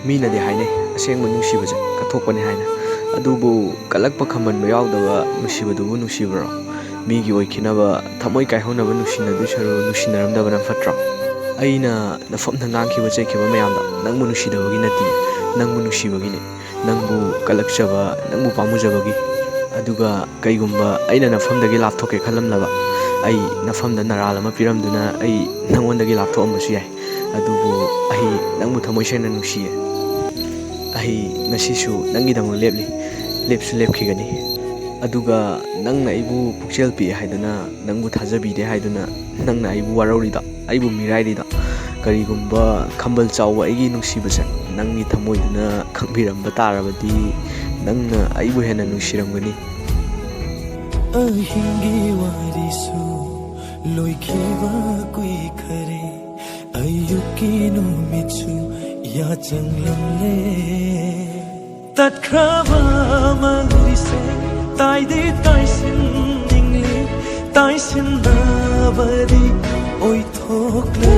ꯃꯤꯅꯗꯤ ꯍꯥꯏꯅꯩ ꯑꯁꯦꯡꯕ ꯅꯨꯡꯁꯤꯕꯁꯦ ꯀꯠꯊꯣꯛꯄꯅꯤ ꯍꯥꯏꯅ ꯑꯗꯨꯕꯨ ꯀꯜꯂꯛꯄ ꯈꯝꯕꯟꯕ ꯌꯥꯎꯗꯕ ꯅꯨꯡꯁꯤꯕꯗꯨꯕꯨ ꯅꯨꯡꯁꯤꯕ꯭ꯔꯣ ꯃꯤꯒꯤ ꯑꯣꯏꯈꯤꯅꯕ ꯊꯃꯣꯏ ꯀꯥꯏꯍꯧꯅꯕ ꯅꯨꯡꯁꯤꯅꯗꯣꯏ ꯁꯔꯨ ꯅꯨꯡꯁꯤꯅꯔꯝꯗꯕꯅ ꯐꯠꯇ꯭ꯔꯣ ꯑꯩꯅ ꯅꯐꯝꯗ ꯉꯥꯡꯈꯤꯕ ꯆꯩꯈꯤꯕ ꯃꯌꯥꯝꯗꯣ ꯅꯪꯕꯨ ꯅꯨꯡꯁꯤꯗꯕꯒꯤ ꯅꯠꯇꯦ ꯅꯪꯕꯨ ꯅꯨꯡꯁꯤꯕꯒꯤꯅꯤ ꯅꯪꯕു ꯀꯜꯂꯛꯆꯕ ꯅꯪꯕु ꯄꯥꯝꯃꯨꯖꯕꯒꯤ ꯑꯗꯨꯒ ꯀꯩꯒꯨꯝꯕ ꯑꯩꯅ ꯅꯐꯝꯗꯒꯤ ꯂꯥꯞꯊꯣꯛꯀꯦ ꯈꯜꯂꯝꯂꯕ ꯑꯩ ꯅꯐꯝꯗ ꯅꯔꯥꯜ ꯑꯃ ꯄꯤꯔꯝꯗꯨꯅ ꯑꯩ ꯅꯪꯉꯣꯟꯗꯒꯤ ꯂꯥꯞꯊꯣꯛꯑꯝꯕꯁꯨ ꯌꯥꯏ ꯑꯗꯨꯕꯨ ꯑꯩ ꯅꯪꯕꯨ ꯊꯃꯣꯏ ꯁꯦꯡꯅ ꯅꯨꯡꯁꯤꯌꯦ ꯑꯩ ꯉꯁꯤꯁꯨ ꯅꯪꯒꯤꯗꯃꯛ ꯂꯦꯞꯂꯤ ꯂꯦꯞꯁꯨ ꯂꯦꯞꯈꯤꯒꯅꯤ ꯑꯗꯨꯒ ꯅꯪꯅ ꯑꯩꯕꯨ ꯄꯨꯛꯆꯦꯜ ꯄꯤꯑꯦ ꯍꯥꯏꯗꯨꯅ ꯅꯪꯕꯨ ꯊꯥꯖꯕꯤꯗꯦ ꯍꯥꯏꯗꯨꯅ ꯅꯪꯅ ꯑꯩꯕꯨ ꯋꯥꯔꯧꯔꯤꯗꯣ ꯑꯩꯕꯨ ꯃꯤꯔꯥꯏꯔꯤꯗꯣ ꯀꯔꯤꯒꯨꯝꯕ ꯈꯝꯕꯜ ꯆꯥꯎꯕ ꯑꯩꯒꯤ ꯅꯨꯡꯁꯤꯕꯁꯦ ꯅꯪꯒꯤ ꯊꯃꯣꯏꯗꯨꯅ ꯈꯪꯕꯤꯔꯝꯕ ꯇꯥꯔꯕꯗꯤ ꯅꯪꯅ ꯑꯩꯕꯨ ꯍꯦꯟꯅ ꯅꯨꯡꯁꯤꯔꯝꯒꯅꯤ ꯑꯍꯤꯡꯒꯤ ꯋꯥꯔꯤꯁꯨ ꯂꯣꯏꯈꯤꯕ ꯀꯨꯏꯈꯔꯦ ꯑꯌꯨꯛꯀꯤ ꯅꯨꯃꯤꯠꯁꯨ ꯌꯥꯆꯪꯂꯝꯂꯦ ꯇꯠꯈ꯭ꯔꯕ ꯃꯔꯤꯁꯦ ꯇꯥꯏꯗꯤ ꯇꯥꯏꯁꯤꯟꯅꯤꯡꯂꯦ ꯇꯥꯏꯁꯤꯟꯅꯕꯗꯤ ꯑꯣꯏꯊꯣꯛꯂꯦ